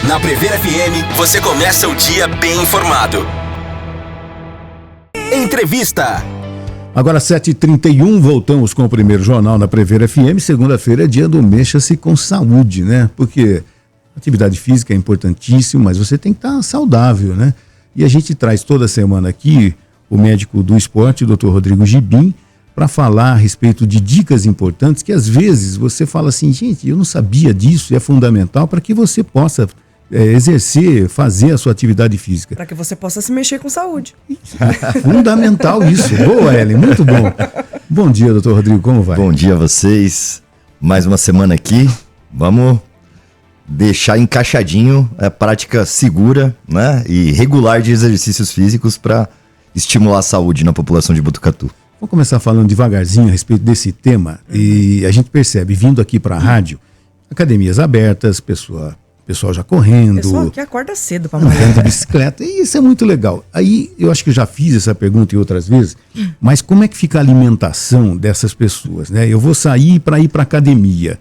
Na Prever FM, você começa o dia bem informado. Entrevista. Agora 7h31, voltamos com o primeiro jornal na Prever FM. Segunda-feira é dia do Mexa-se com Saúde, né? Porque atividade física é importantíssima, mas você tem que estar saudável, né? E a gente traz toda semana aqui o médico do esporte, o Dr. Rodrigo Gibim, para falar a respeito de dicas importantes que às vezes você fala assim, gente, eu não sabia disso, e é fundamental para que você possa exercer, fazer a sua atividade física. Para que você possa se mexer com saúde. Fundamental isso. Boa, Ellen, muito bom. Bom dia, doutor Rodrigo, como vai? Bom dia a vocês. Mais uma semana aqui. Vamos deixar encaixadinho a prática segura, né, e regular de exercícios físicos para estimular a saúde na população de Botucatu. Vamos começar falando devagarzinho a respeito desse tema. E a gente percebe, vindo aqui para a rádio, academias abertas, pessoal já correndo. Pessoal que acorda cedo para malhar. Andando de bicicleta, e isso é muito legal. Aí eu acho que eu já fiz essa pergunta em outras vezes, mas como é que fica a alimentação dessas pessoas, né? Eu vou sair para ir para academia.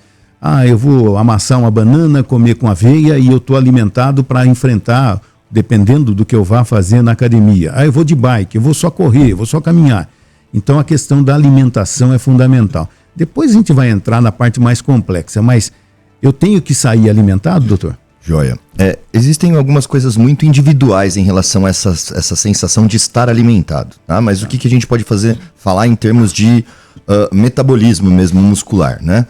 Eu vou amassar uma banana, comer com aveia e eu estou alimentado para enfrentar, dependendo do que eu vá fazer na academia. Eu vou de bike, eu vou só correr, eu vou só caminhar. Então a questão da alimentação é fundamental. Depois a gente vai entrar na parte mais complexa, mas eu tenho que sair alimentado, doutor? Joia. Existem algumas coisas muito individuais em relação a essa sensação de estar alimentado, tá? Mas o que a gente pode falar em termos de metabolismo mesmo muscular, né?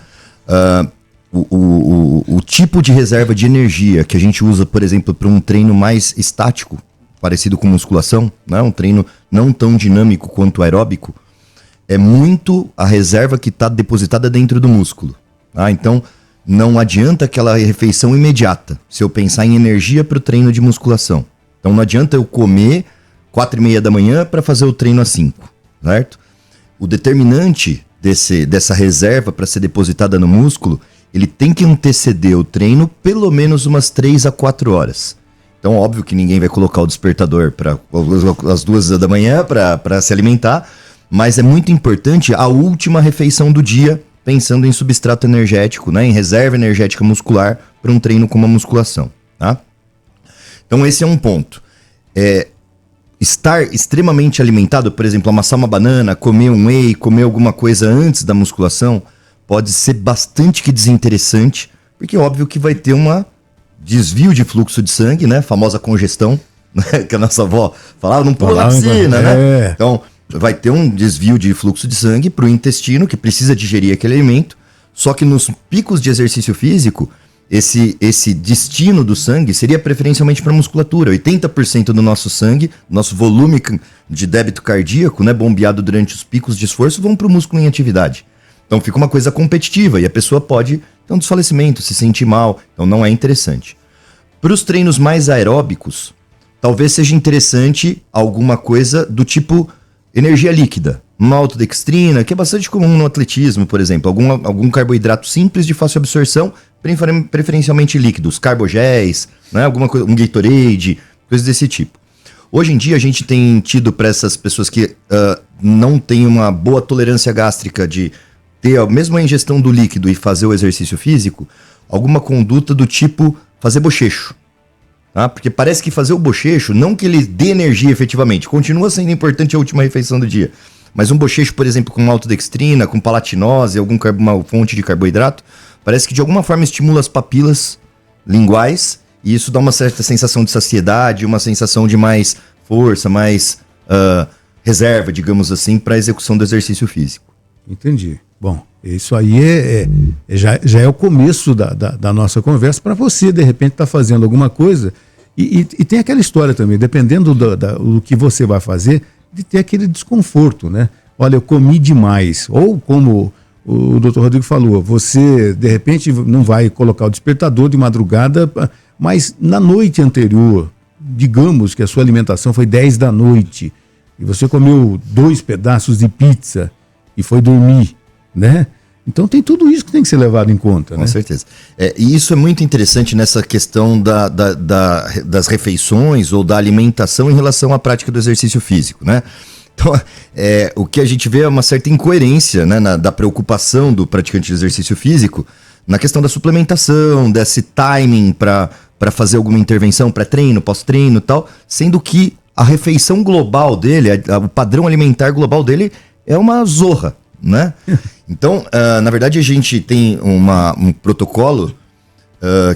O tipo de reserva de energia que a gente usa, por exemplo, para um treino mais estático, parecido com musculação, né? Um treino não tão dinâmico quanto aeróbico, é muito a reserva que está depositada dentro do músculo. Tá? Então, não adianta aquela refeição imediata, se eu pensar em energia para o treino de musculação. Então, não adianta eu comer 4h30 da manhã para fazer o treino às 5, certo? O determinante dessa reserva para ser depositada no músculo, ele tem que anteceder o treino pelo menos umas 3 a 4 horas. Então, óbvio que ninguém vai colocar o despertador para as 2 da manhã para se alimentar, mas é muito importante a última refeição do dia, pensando em substrato energético, né, em reserva energética muscular para um treino como a musculação. Tá? Então, esse é um ponto. Estar extremamente alimentado, por exemplo, amassar uma banana, comer um whey, comer alguma coisa antes da musculação, pode ser bastante que desinteressante, porque é óbvio que vai ter desvio de fluxo de sangue, né? Famosa congestão, né? Que a nossa avó falava, não pula na piscina, né? Então, vai ter um desvio de fluxo de sangue para o intestino, que precisa digerir aquele alimento, só que nos picos de exercício físico, esse destino do sangue seria preferencialmente para a musculatura. 80% do nosso sangue, nosso volume de débito cardíaco, né, bombeado durante os picos de esforço, vão para o músculo em atividade. Então fica uma coisa competitiva e a pessoa pode ter um desfalecimento, se sentir mal. Então não é interessante. Para os treinos mais aeróbicos, talvez seja interessante alguma coisa do tipo energia líquida. Uma autodextrina, que é bastante comum no atletismo, por exemplo. Algum carboidrato simples de fácil absorção, preferencialmente líquidos, carbogéis, né? Alguma coisa, um Gatorade, coisas desse tipo. Hoje em dia a gente tem tido para essas pessoas que não têm uma boa tolerância gástrica de ter a mesma ingestão do líquido e fazer o exercício físico, alguma conduta do tipo fazer bochecho. Tá? Porque parece que fazer o bochecho, não que ele dê energia efetivamente, continua sendo importante a última refeição do dia. Mas um bochecho, por exemplo, com maltodextrina, com palatinose, alguma fonte de carboidrato, parece que de alguma forma estimula as papilas linguais e isso dá uma certa sensação de saciedade, uma sensação de mais força, mais reserva, digamos assim, para a execução do exercício físico. Entendi. Bom, isso aí já é o começo da nossa conversa para você, de repente, estar fazendo alguma coisa. E tem aquela história também, dependendo do que você vai fazer, de ter aquele desconforto, né? Olha, eu comi demais. Ou como o doutor Rodrigo falou, você, de repente, não vai colocar o despertador de madrugada, mas na noite anterior, digamos que a sua alimentação foi 10 da noite, e você comeu 2 pedaços de pizza e foi dormir, né? Então tem tudo isso que tem que ser levado em conta, né? Com certeza. E isso é muito interessante nessa questão das refeições ou da alimentação em relação à prática do exercício físico, né? Então, o que a gente vê é uma certa incoerência, né, da preocupação do praticante de exercício físico na questão da suplementação, desse timing para para fazer alguma intervenção, pré-treino, pós-treino e tal, sendo que a refeição global dele, o padrão alimentar global dele é uma zorra, né? Então, na verdade, a gente tem um protocolo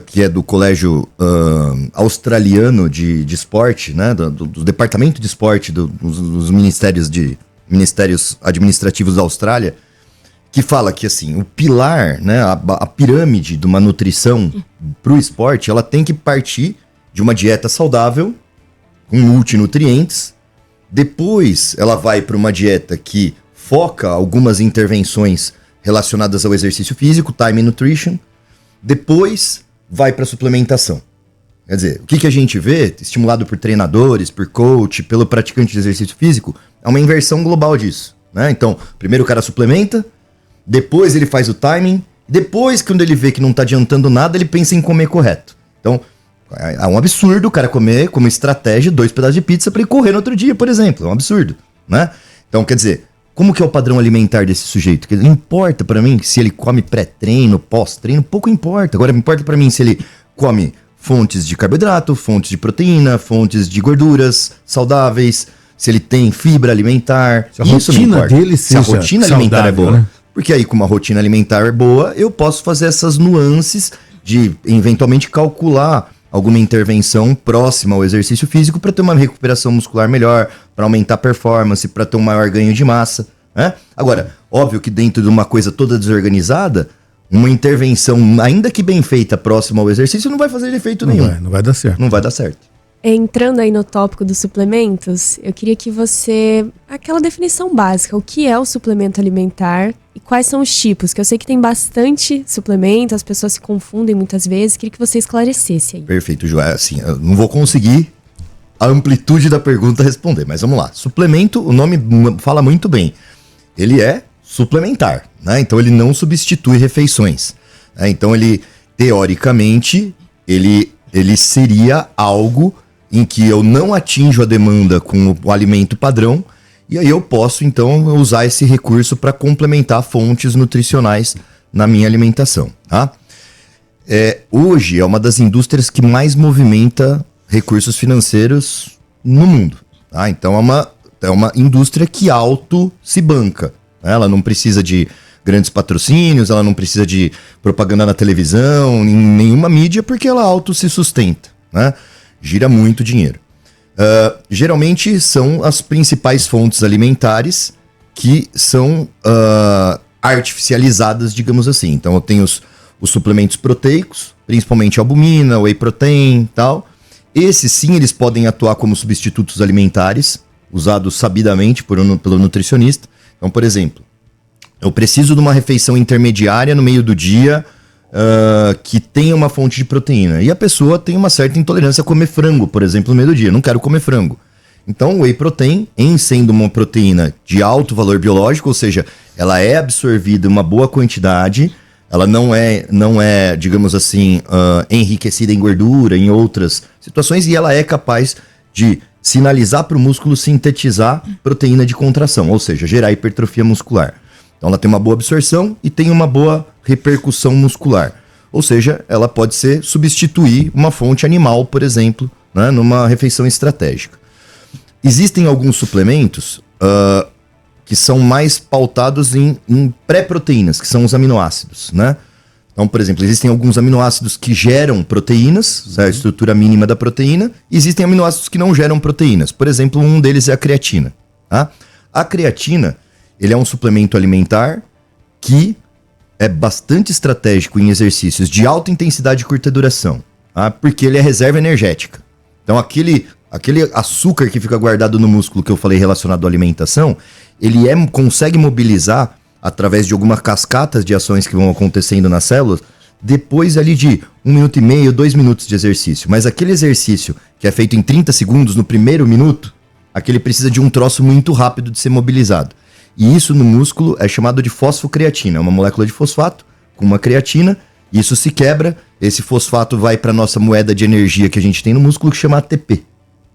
que é do Colégio Australiano de Esporte, né? Do Departamento de Esporte dos Ministérios Administrativos da Austrália, que fala que assim, o pilar, né, a pirâmide de uma nutrição para o esporte, ela tem que partir de uma dieta saudável, com multinutrientes. Depois ela vai para uma dieta que foca algumas intervenções relacionadas ao exercício físico, time nutrition. Depois vai para suplementação. Quer dizer, o que a gente vê, estimulado por treinadores, por coach, pelo praticante de exercício físico, é uma inversão global disso, né? Então, primeiro o cara suplementa, depois ele faz o timing, depois, quando ele vê que não tá adiantando nada, ele pensa em comer correto. Então, é um absurdo o cara comer como estratégia 2 pedaços de pizza para ele correr no outro dia, por exemplo. É um absurdo, né? Então, quer dizer, como que é o padrão alimentar desse sujeito? Que importa para mim se ele come pré-treino, pós-treino, pouco importa. Agora, importa para mim se ele come fontes de carboidrato, fontes de proteína, fontes de gorduras saudáveis, se ele tem fibra alimentar. Se a rotina dele se a rotina alimentar é boa. Né? Porque aí, com uma rotina alimentar boa, eu posso fazer essas nuances de, eventualmente, calcular alguma intervenção próxima ao exercício físico para ter uma recuperação muscular melhor, para aumentar a performance, para ter um maior ganho de massa, né? Agora, óbvio que dentro de uma coisa toda desorganizada, uma intervenção, ainda que bem feita, próxima ao exercício, não vai fazer efeito nenhum. Não vai dar certo. Não vai dar certo. Entrando aí no tópico dos suplementos, eu queria que você... Aquela definição básica, o que é o suplemento alimentar e quais são os tipos? Que eu sei que tem bastante suplemento, as pessoas se confundem muitas vezes, queria que você esclarecesse aí. Perfeito, Joé. Assim, eu não vou conseguir a amplitude da pergunta responder, mas vamos lá. Suplemento, o nome fala muito bem. Ele é suplementar, né? Então ele não substitui refeições, né? Então ele, teoricamente, ele seria algo em que eu não atinjo a demanda com o alimento padrão, e aí eu posso, então, usar esse recurso para complementar fontes nutricionais na minha alimentação, tá? Hoje é uma das indústrias que mais movimenta recursos financeiros no mundo, tá? Então é uma indústria que auto se banca, né? Ela não precisa de grandes patrocínios, ela não precisa de propaganda na televisão, em nenhuma mídia, porque ela auto se sustenta, né? Gira muito dinheiro. Geralmente são as principais fontes alimentares que são artificializadas, digamos assim. Então eu tenho os suplementos proteicos, principalmente albumina, whey protein e tal. Esses sim, eles podem atuar como substitutos alimentares, usados sabidamente pelo nutricionista. Então, por exemplo, eu preciso de uma refeição intermediária no meio do dia que tenha uma fonte de proteína. E a pessoa tem uma certa intolerância a comer frango, por exemplo, no meio do dia. Não quero comer frango. Então, o whey protein, em sendo uma proteína de alto valor biológico, ou seja, ela é absorvida em uma boa quantidade, ela não é, digamos assim, enriquecida em gordura, em outras situações, e ela é capaz de sinalizar para o músculo sintetizar proteína de contração, ou seja, gerar hipertrofia muscular. Então ela tem uma boa absorção e tem uma boa repercussão muscular. Ou seja, ela pode substituir uma fonte animal, por exemplo, né, numa refeição estratégica. Existem alguns suplementos que são mais pautados em pré-proteínas, que são os aminoácidos, né? Então, por exemplo, existem alguns aminoácidos que geram proteínas, a estrutura mínima da proteína, e existem aminoácidos que não geram proteínas. Por exemplo, um deles é a creatina, tá? A creatina, ele é um suplemento alimentar que é bastante estratégico em exercícios de alta intensidade e curta duração, tá? Porque ele é reserva energética. Então, aquele açúcar que fica guardado no músculo que eu falei relacionado à alimentação, ele consegue mobilizar através de algumas cascatas de ações que vão acontecendo nas células, depois ali de 1 minuto e meio, 2 minutos de exercício. Mas aquele exercício que é feito em 30 segundos, no primeiro minuto, aquele precisa de um troço muito rápido de ser mobilizado. E isso no músculo é chamado de fosfocreatina, é uma molécula de fosfato com uma creatina, isso se quebra, esse fosfato vai para a nossa moeda de energia que a gente tem no músculo, que chama ATP.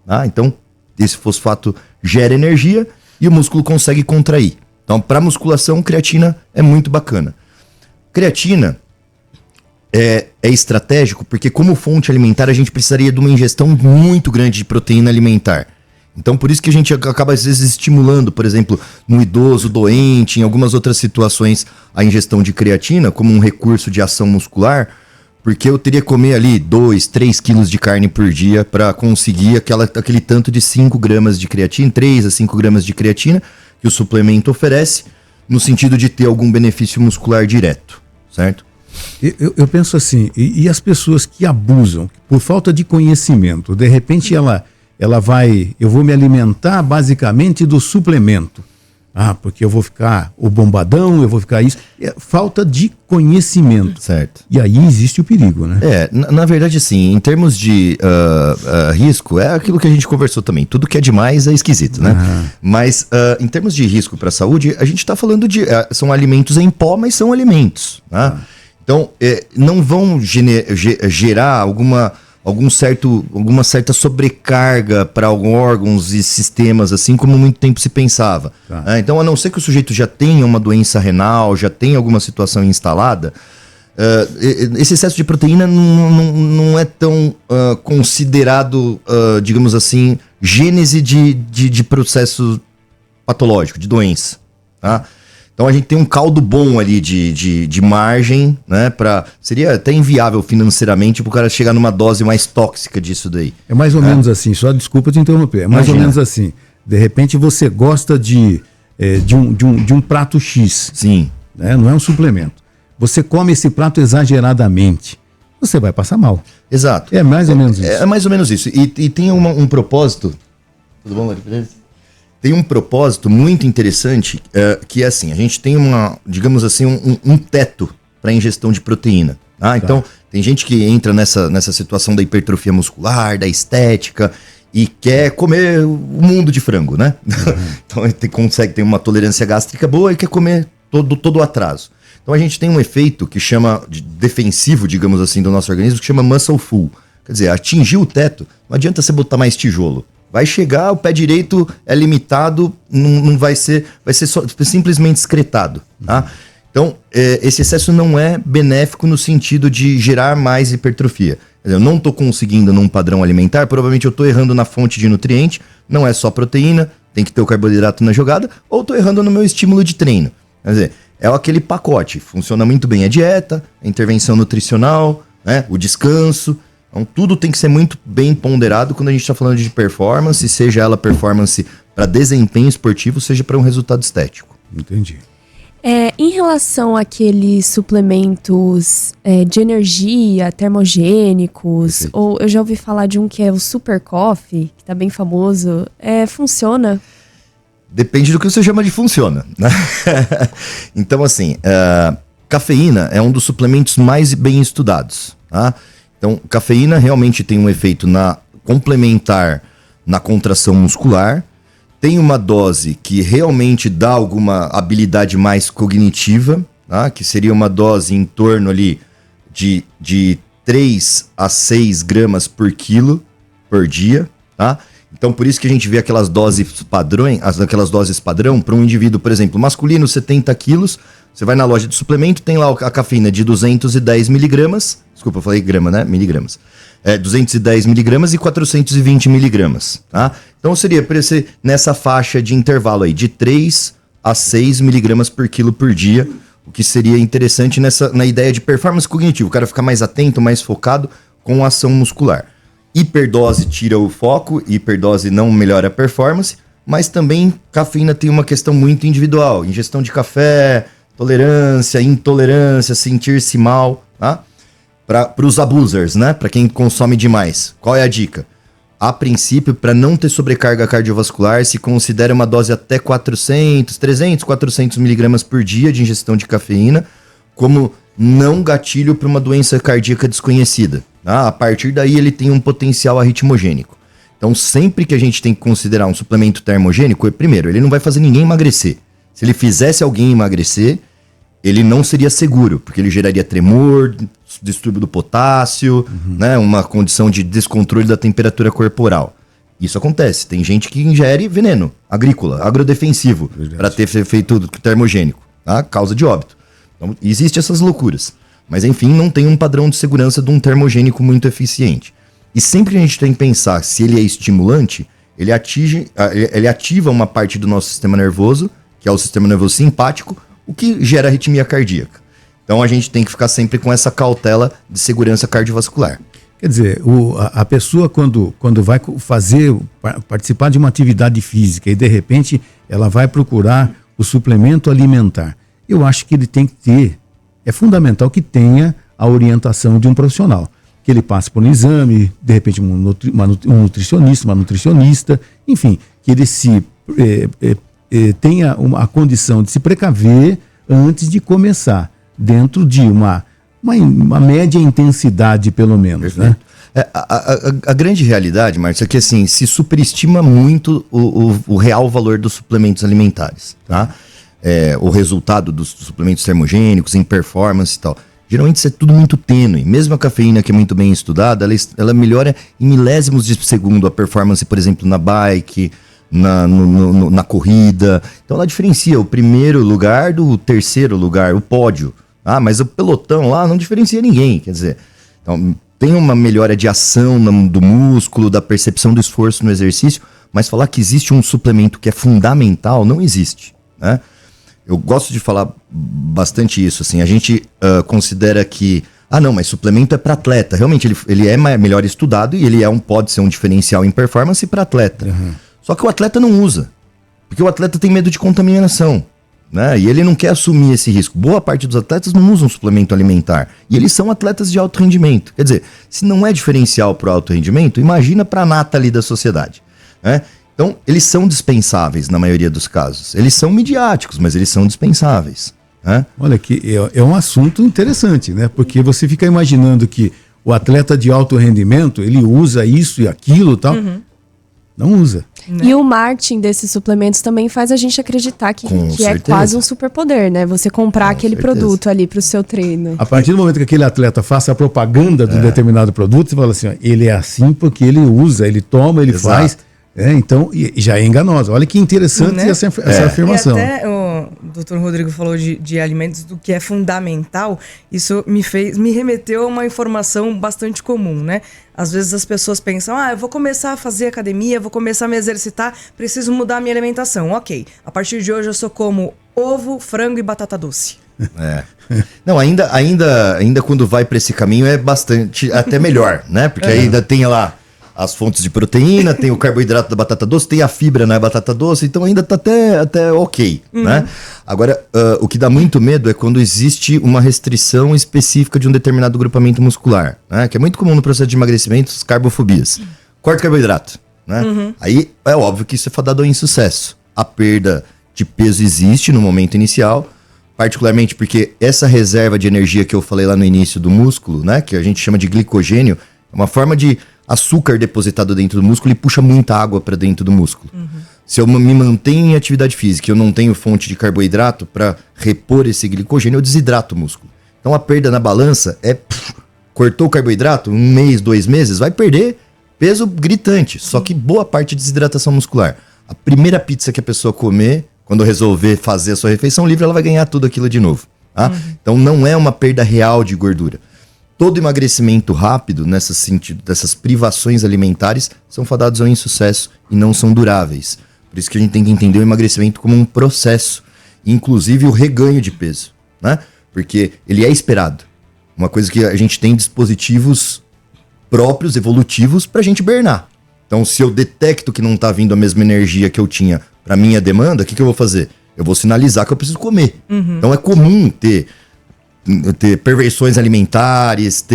Ah, então, esse fosfato gera energia e o músculo consegue contrair. Então, para musculação, creatina é muito bacana. Creatina, é estratégico, porque como fonte alimentar a gente precisaria de uma ingestão muito grande de proteína alimentar. Então por isso que a gente acaba às vezes estimulando, por exemplo, no idoso doente, em algumas outras situações, a ingestão de creatina como um recurso de ação muscular, porque eu teria que comer ali 2, 3 quilos de carne por dia para conseguir aquele tanto de 5 gramas de creatina, 3 a 5 gramas de creatina que o suplemento oferece, no sentido de ter algum benefício muscular direto, certo? Eu penso assim, e as pessoas que abusam por falta de conhecimento, de repente ela vai, eu vou me alimentar basicamente do suplemento. Porque eu vou ficar o bombadão, eu vou ficar isso. É falta de conhecimento. Certo. E aí existe o perigo, né? Na verdade, sim, em termos de risco, é aquilo que a gente conversou também. Tudo que é demais é esquisito, né? Mas em termos de risco para a saúde, a gente está falando de... são alimentos em pó, mas são alimentos. Né? Então, não vão gerar alguma certa sobrecarga para órgãos e sistemas, assim como muito tempo se pensava. Então, a não ser que o sujeito já tenha uma doença renal, já tenha alguma situação instalada, esse excesso de proteína não é tão considerado, digamos assim, gênese de processo patológico, de doença. Tá? Então a gente tem um caldo bom ali de margem, né? Seria até inviável financeiramente para o cara chegar numa dose mais tóxica disso daí. É mais ou menos assim, só desculpa te interromper, é mais ou menos assim. De repente você gosta de um prato X. Sim. Né? Não é um suplemento. Você come esse prato exageradamente, você vai passar mal. Exato. É mais ou menos isso. É mais ou menos isso. E tem um propósito. Tudo bom, Maria? Tem um propósito muito interessante, que é assim, a gente tem digamos assim, um teto para ingestão de proteína. Então, tem gente que entra nessa situação da hipertrofia muscular, da estética, e quer comer o mundo de frango, né? Então, ele consegue ter uma tolerância gástrica boa e quer comer todo o atraso. Então, a gente tem um efeito que chama de defensivo, digamos assim, do nosso organismo, que chama muscle full. Quer dizer, atingir o teto, não adianta você botar mais tijolo. Vai chegar, o pé direito é limitado, não vai ser simplesmente excretado. Tá? Então, esse excesso não é benéfico no sentido de gerar mais hipertrofia. Eu não estou conseguindo num padrão alimentar, provavelmente eu estou errando na fonte de nutriente, não é só proteína, tem que ter o carboidrato na jogada, ou estou errando no meu estímulo de treino. Quer dizer, é aquele pacote, funciona muito bem a dieta, a intervenção nutricional, né, o descanso. Então, tudo tem que ser muito bem ponderado quando a gente está falando de performance, seja ela performance para desempenho esportivo, seja para um resultado estético. Entendi. Em relação àqueles suplementos de energia, termogênicos, Perfeito. ou eu já ouvi falar de um que é o Super Coffee, que está bem famoso, funciona? Depende do que você chama de funciona. Né? Então, assim, cafeína é um dos suplementos mais bem estudados, tá? Então, cafeína realmente tem um efeito complementar na contração muscular. Tem uma dose que realmente dá alguma habilidade mais cognitiva, tá? Que seria uma dose em torno ali de 3 a 6 gramas por quilo por dia. Tá? Então, por isso que a gente vê aquelas doses padrão para um indivíduo, por exemplo, masculino, 70 quilos. Você vai na loja de suplemento, tem lá a cafeína de 210 miligramas. Desculpa, eu falei grama, né? Miligramas. 210 miligramas e 420 miligramas. Tá? Então seria para ser nessa faixa de intervalo aí, de 3 a 6 miligramas por quilo por dia. O que seria interessante na ideia de performance cognitiva. O cara ficar mais atento, mais focado com a ação muscular. Hiperdose tira o foco, hiperdose não melhora a performance, mas também cafeína tem uma questão muito individual. Ingestão de café, tolerância, intolerância, sentir-se mal, tá? Para os abusers, né? Para quem consome demais. Qual é a dica? A princípio, para não ter sobrecarga cardiovascular, se considera uma dose até 300, 400 miligramas por dia de ingestão de cafeína como não gatilho para uma doença cardíaca desconhecida. Tá? A partir daí, ele tem um potencial arritmogênico. Então, sempre que a gente tem que considerar um suplemento termogênico, primeiro, ele não vai fazer ninguém emagrecer. Se ele fizesse alguém emagrecer, ele não seria seguro, porque ele geraria tremor, distúrbio do potássio, né, uma condição de descontrole da temperatura corporal. Isso acontece. Tem gente que ingere veneno agrícola, agrodefensivo, para ter feito termogênico, tá? Causa de óbito. Então, existem essas loucuras. Mas enfim, não tem um padrão de segurança de um termogênico muito eficiente. E sempre a gente tem que pensar, se ele é estimulante, ele ativa uma parte do nosso sistema nervoso, que é o sistema nervoso simpático, o que gera arritmia cardíaca. Então a gente tem que ficar sempre com essa cautela de segurança cardiovascular. Quer dizer, a pessoa quando vai participar de uma atividade física e de repente ela vai procurar o suplemento alimentar, eu acho que ele tem que ter, é fundamental que tenha a orientação de um profissional. Que ele passe por um exame, de repente um nutricionista, uma nutricionista, enfim, que ele tenha a condição de se precaver antes de começar, dentro de uma média intensidade, pelo menos, né? A grande realidade, Márcio, é que assim, se superestima muito o real valor dos suplementos alimentares, tá? O resultado dos suplementos termogênicos em performance e tal. Geralmente isso é tudo muito tênue. Mesmo a cafeína, que é muito bem estudada, ela melhora em milésimos de segundo a performance, por exemplo, na bike, na corrida. Então ela diferencia o primeiro lugar do terceiro lugar, o pódio. Ah, mas o pelotão lá não diferencia ninguém. Quer dizer, então, tem uma melhora de ação do músculo, da percepção do esforço no exercício, mas falar que existe um suplemento que é fundamental, não existe, né? Eu gosto de falar bastante isso, assim, a gente considera que, não, mas suplemento é para atleta. Realmente ele é melhor estudado e ele pode ser um diferencial em performance para atleta. Uhum. Só que o atleta não usa, porque o atleta tem medo de contaminação, né? E ele não quer assumir esse risco. Boa parte dos atletas não usam suplemento alimentar e eles são atletas de alto rendimento. Quer dizer, se não é diferencial para o alto rendimento, imagina para a nata ali da sociedade, né? Então, eles são dispensáveis na maioria dos casos. Eles são midiáticos, mas eles são dispensáveis, né? Olha, que é um assunto interessante, né? Porque você fica imaginando que o atleta de alto rendimento, ele usa isso e aquilo e tal. Uhum. Não usa. E o marketing desses suplementos também faz a gente acreditar que é quase um superpoder, né? Você comprar aquele produto ali para o seu treino. A partir do momento que aquele atleta faça a propaganda de um determinado produto, você fala assim, ó, ele é assim porque ele usa, ele toma, ele faz... então, já é enganosa. Olha que interessante, né? essa afirmação. E até o Dr. Rodrigo falou de alimentos, do que é fundamental. Isso me remeteu a uma informação bastante comum, né? Às vezes as pessoas pensam, eu vou começar a fazer academia, vou começar a me exercitar, preciso mudar a minha alimentação. Ok, a partir de hoje eu só como ovo, frango e batata doce. Não, ainda quando vai para esse caminho é bastante, até melhor, né? Porque ainda tem lá as fontes de proteína, tem o carboidrato da batata doce, tem a fibra na batata doce, então ainda tá até ok, né? Agora, o que dá muito medo é quando existe uma restrição específica de um determinado grupamento muscular, né? Que é muito comum no processo de emagrecimento, as carbofobias. Corta carboidrato, né? Aí é óbvio que isso é fadado ao insucesso. A perda de peso existe no momento inicial, particularmente porque essa reserva de energia que eu falei lá no início do músculo, né? Que a gente chama de glicogênio, é uma forma de açúcar depositado dentro do músculo e puxa muita água para dentro do músculo. Se eu me mantenho em atividade física e eu não tenho fonte de carboidrato para repor esse glicogênio, eu desidrato o músculo. Então a perda na balança cortou o carboidrato, 1 mês, 2 meses, vai perder peso gritante. Só que boa parte de desidratação muscular. A primeira pizza que a pessoa comer, quando resolver fazer a sua refeição livre, ela vai ganhar tudo aquilo de novo. Tá? Então não é uma perda real de gordura. Todo emagrecimento rápido, nesse sentido, dessas privações alimentares, são fadados ao insucesso e não são duráveis. Por isso que a gente tem que entender o emagrecimento como um processo, inclusive o reganho de peso, né? Porque ele é esperado. Uma coisa que a gente tem dispositivos próprios, evolutivos, para a gente burnar. Então, se eu detecto que não está vindo a mesma energia que eu tinha para minha demanda, o que eu vou fazer? Eu vou sinalizar que eu preciso comer. Então, é comum ter perversões alimentares,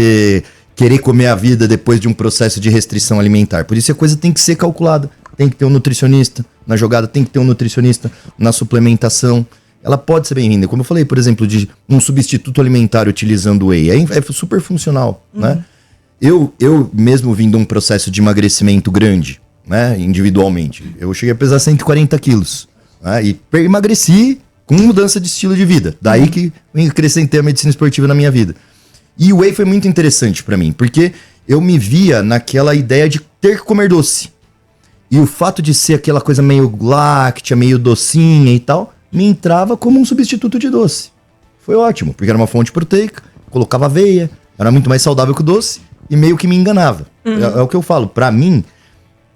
querer comer a vida depois de um processo de restrição alimentar. Por isso a coisa tem que ser calculada. Tem que ter um nutricionista na jogada, tem que ter um nutricionista na suplementação. Ela pode ser bem-vinda. Como eu falei, por exemplo, de um substituto alimentar utilizando whey. É super funcional, né? Eu mesmo vindo de um processo de emagrecimento grande, né, individualmente, eu cheguei a pesar 140 quilos, né, e emagreci com mudança de estilo de vida. Daí que eu acrescentei a medicina esportiva na minha vida. E o whey foi muito interessante pra mim, porque eu me via naquela ideia de ter que comer doce. E o fato de ser aquela coisa meio láctea, meio docinha e tal, me entrava como um substituto de doce. Foi ótimo, porque era uma fonte proteica, colocava aveia, era muito mais saudável que o doce e meio que me enganava. É o que eu falo, pra mim,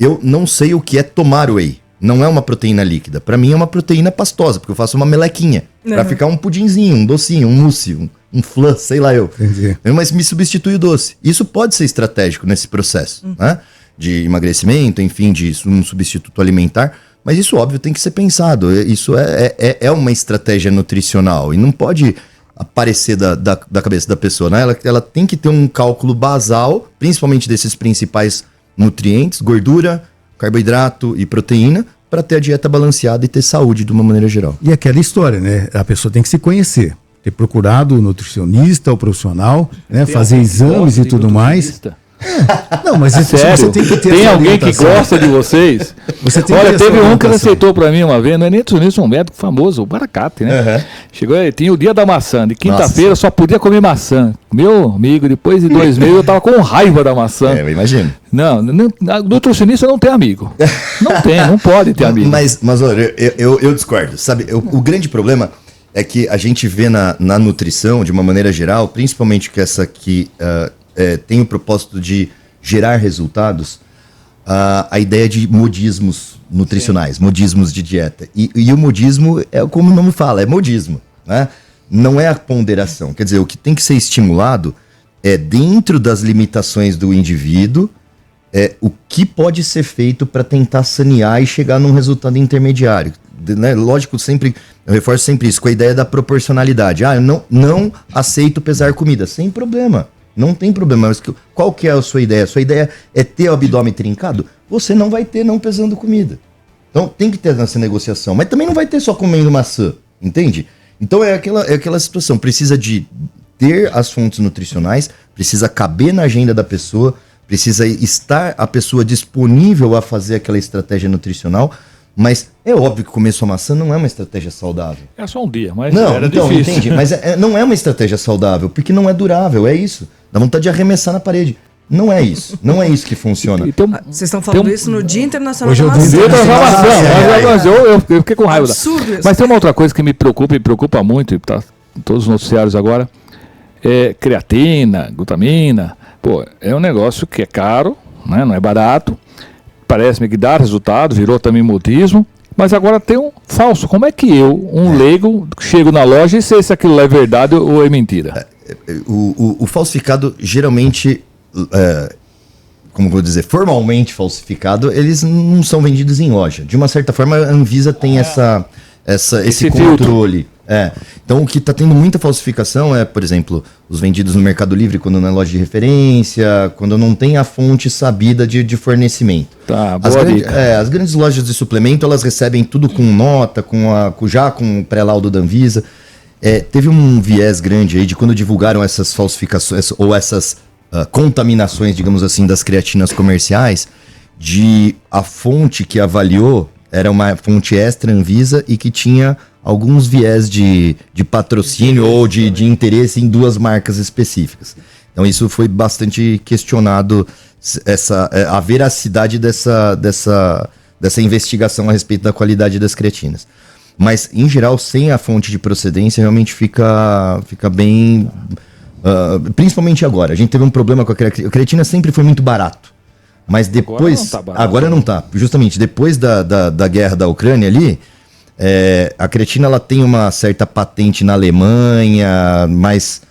eu não sei o que é tomar whey. Não é uma proteína líquida. Pra mim é uma proteína pastosa, porque eu faço uma melequinha. Pra ficar um pudinzinho, um docinho, um mousse, um flan, sei lá eu. Entendi. Mas me substitui o doce. Isso pode ser estratégico nesse processo, né? De emagrecimento, enfim, de um substituto alimentar. Mas isso, óbvio, tem que ser pensado. Isso é uma estratégia nutricional e não pode aparecer da cabeça da pessoa, né? Ela tem que ter um cálculo basal, principalmente desses principais nutrientes, gordura, carboidrato e proteína, para ter a dieta balanceada e ter saúde de uma maneira geral. E aquela história, né? A pessoa tem que se conhecer. Ter procurado o nutricionista, o profissional, né? Fazer exames e tudo mais. Não, mas isso Sério? você tem que ter. Tem essa alguém que orientação. gosta de vocês? Você tem Olha, que ter teve essa um que orientação. aceitou pra mim uma vez, não é nem nutricionista, um médico famoso, o Baracate, né? Uhum. Chegou aí, tinha o dia da maçã, de quinta-feira só podia comer maçã. Meu amigo, depois de 2 meses eu tava com raiva da maçã. Eu imagino. Não, nutricionista não tem amigo. Não tem, não pode ter amigo. Mas olha, eu discordo, sabe? O grande problema é que a gente vê na nutrição, de uma maneira geral, principalmente que essa que tem o propósito de gerar resultados, a ideia de modismos nutricionais, modismos de dieta. E o modismo, como o nome fala, é modismo, né? Não é a ponderação. Quer dizer, o que tem que ser estimulado é, dentro das limitações do indivíduo, o que pode ser feito para tentar sanear e chegar num resultado intermediário. Né? Lógico, eu reforço sempre isso, com a ideia da proporcionalidade. Eu não aceito pesar comida, sem problema. Não tem problema, mas qual que é a sua ideia? A sua ideia é ter o abdômen trincado? Você não vai ter não pesando comida. Então tem que ter essa negociação, mas também não vai ter só comendo maçã, entende? Então é aquela situação, precisa de ter as fontes nutricionais, precisa caber na agenda da pessoa, precisa estar a pessoa disponível a fazer aquela estratégia nutricional, mas é óbvio que comer só maçã não é uma estratégia saudável. É só um dia, mas Não, era então, difícil. entende? Mas não é uma estratégia saudável, porque não é durável, é isso. Dá vontade de arremessar na parede. Não é isso. Não é isso que funciona. Então, Vocês estão falando isso no Dia Internacional Hoje da eu vi Maçã. Dia da Maçã. maçã, eu fiquei com raiva. Absurdo isso. Mas tem uma outra coisa que me preocupa muito, e tá em todos os noticiários agora, é creatina, glutamina. Pô, é um negócio que é caro, né? Não é barato, parece-me que dá resultado, virou também modismo, mas agora tem um falso. Como é que eu, leigo, chego na loja e sei se aquilo é verdade ou é mentira? O falsificado, geralmente, como vou dizer, formalmente falsificado, eles não são vendidos em loja. De uma certa forma, a Anvisa tem esse controle. Então, o que está tendo muita falsificação é, por exemplo, os vendidos no Mercado Livre, quando não é loja de referência, quando não tem a fonte sabida de fornecimento. Tá, boa dica. As grandes lojas de suplemento, elas recebem tudo com nota, já com o pré-laudo da Anvisa. Teve um viés grande aí de quando divulgaram essas falsificações, ou essas contaminações, digamos assim, das creatinas comerciais, de a fonte que avaliou era uma fonte extra Anvisa e que tinha alguns viés de patrocínio ou de interesse em duas marcas específicas. Então isso foi bastante questionado, a veracidade dessa investigação a respeito da qualidade das creatinas. Mas, em geral, sem a fonte de procedência, realmente fica bem... principalmente agora. A gente teve um problema com a creatina. A creatina sempre foi muito barato. Mas depois... Agora não tá. Justamente, depois da guerra da Ucrânia ali, a creatina ela tem uma certa patente na Alemanha, mas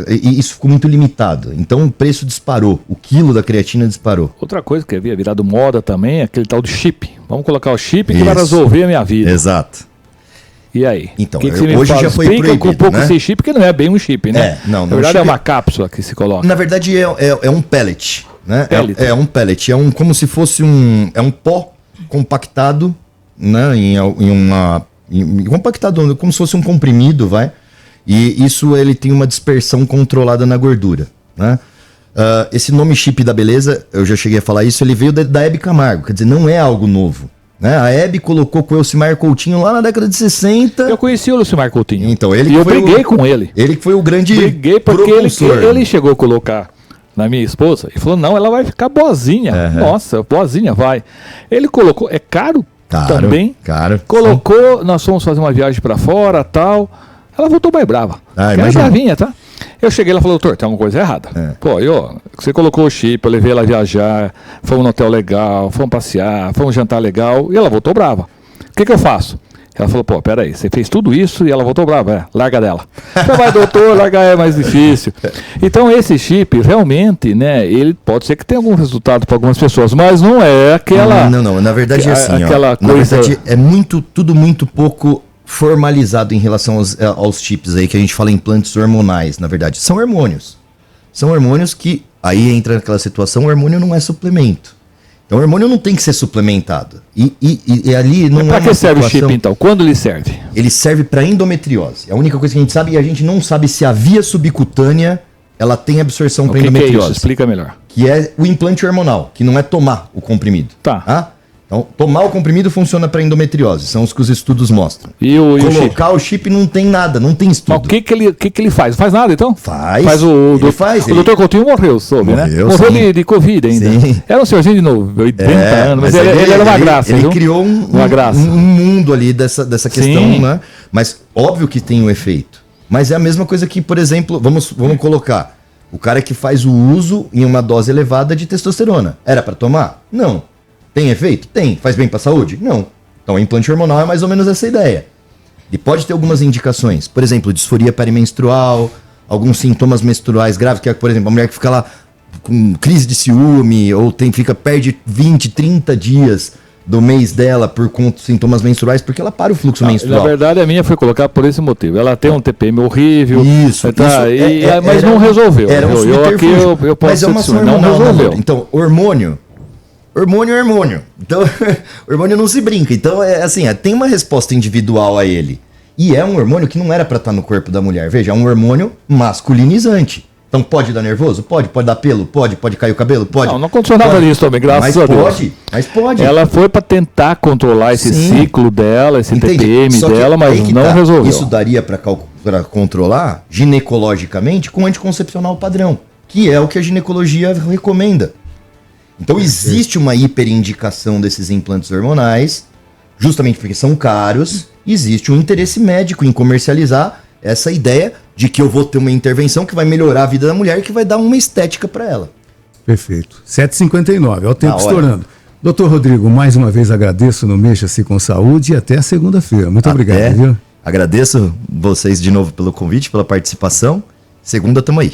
e isso ficou muito limitado. Então o preço disparou. O quilo da creatina disparou. Outra coisa que havia virado moda também é aquele tal de chip. Vamos colocar o chip que Isso. vai resolver a minha vida. Exato. E aí? Então, que você me hoje fala? já foi Explica proibido, um pouco né? esse chip, que não é bem um chip, né? Não, Na verdade chip é uma cápsula que se coloca. Na verdade é um pellet, né? Pellet. É um pellet, como se fosse um pó compactado, né? Compactado, como se fosse um comprimido, vai. E isso ele tem uma dispersão controlada na gordura, né? Esse nome chip da beleza, eu já cheguei a falar isso, ele veio da Hebe Camargo, quer dizer, não é algo novo, né? A Hebe colocou com o Elcimar Coutinho lá na década de 60. Eu conheci o Lucimar Coutinho. Então, ele e eu foi briguei com ele. Ele que foi o grande Briguei porque propulsor. ele chegou a colocar na minha esposa e falou, não, ela vai ficar boazinha. Uhum. Nossa, boazinha, vai. Ele colocou, é caro também. Caro. Colocou, nós fomos fazer uma viagem pra fora, tal. Ela voltou bem brava. Ah, Ela é imagina. bravinha, tá? Eu cheguei lá e falei, doutor, tem alguma coisa errada. Pô, você colocou o chip, eu levei ela viajar, fomos no hotel legal, fomos passear, fomos jantar legal, e ela voltou brava. O que eu faço? Ela falou, pô, peraí, você fez tudo isso e ela voltou brava, larga dela. Então vai, doutor, largar é mais difícil. Então esse chip, realmente, né, ele pode ser que tenha algum resultado para algumas pessoas, mas não é aquela... Não, na verdade é assim, aquela na coisa... verdade é tudo muito pouco formalizado em relação aos chips aí, que a gente fala implantes hormonais, na verdade. São hormônios. São hormônios que, aí entra naquela situação, o hormônio não é suplemento. Então o hormônio não tem que ser suplementado. E ali não é. Para que serve o chip então? Quando ele serve? Ele serve para endometriose. É a única coisa que a gente sabe, e a gente não sabe se a via subcutânea ela tem absorção para endometriose. Que é isso? Explica melhor. Que é o implante hormonal, que não é tomar o comprimido. Tá. Então, tomar o comprimido funciona para endometriose, são os que os estudos mostram. Colocar o chip não tem nada, não tem estudo. Mas o que ele faz? Não faz nada, então? Faz. O doutor Coutinho morreu, soube, né? Morreu de Covid ainda. Sim. Era um senhorzinho de novo, 80 anos, mas ele era uma graça. Ele criou um mundo ali dessa questão, né? Mas óbvio que tem um efeito. Mas é a mesma coisa que, por exemplo, vamos colocar, o cara que faz o uso em uma dose elevada de testosterona. Era para tomar? Não. Tem efeito? Tem. Faz bem para a saúde? Não. Então, o implante hormonal é mais ou menos essa ideia. Ele pode ter algumas indicações. Por exemplo, disforia perimenstrual, alguns sintomas menstruais graves, que é, por exemplo, a mulher que fica lá com crise de ciúme, ou perde 20, 30 dias do mês dela por conta de sintomas menstruais, porque ela para o fluxo menstrual. Na verdade, a minha foi colocada por esse motivo. Ela tem um TPM horrível. Mas não resolveu. Era um eu posso mas é uma dizer, não resolveu. Então, hormônio é hormônio. Então, hormônio não se brinca. Então, tem uma resposta individual a ele. E é um hormônio que não era para estar no corpo da mulher. Veja, é um hormônio masculinizante. Então, pode dar nervoso? Pode dar pelo? Pode cair o cabelo? Pode. Não aconteceu nada disso também, graças a Deus. Mas pode. Ela foi para tentar controlar esse ciclo dela, esse TPM dela, mas não resolveu. Isso daria para controlar ginecologicamente com anticoncepcional padrão, que é o que a ginecologia recomenda. Então existe uma hiperindicação desses implantes hormonais, justamente porque são caros, existe um interesse médico em comercializar essa ideia de que eu vou ter uma intervenção que vai melhorar a vida da mulher e que vai dar uma estética para ela. Perfeito. 7h59, é o tempo estourando. Doutor Rodrigo, mais uma vez agradeço no Mexa-se com Saúde e até segunda-feira. Muito obrigado, viu? Agradeço vocês de novo pelo convite, pela participação. Segunda, tamo aí.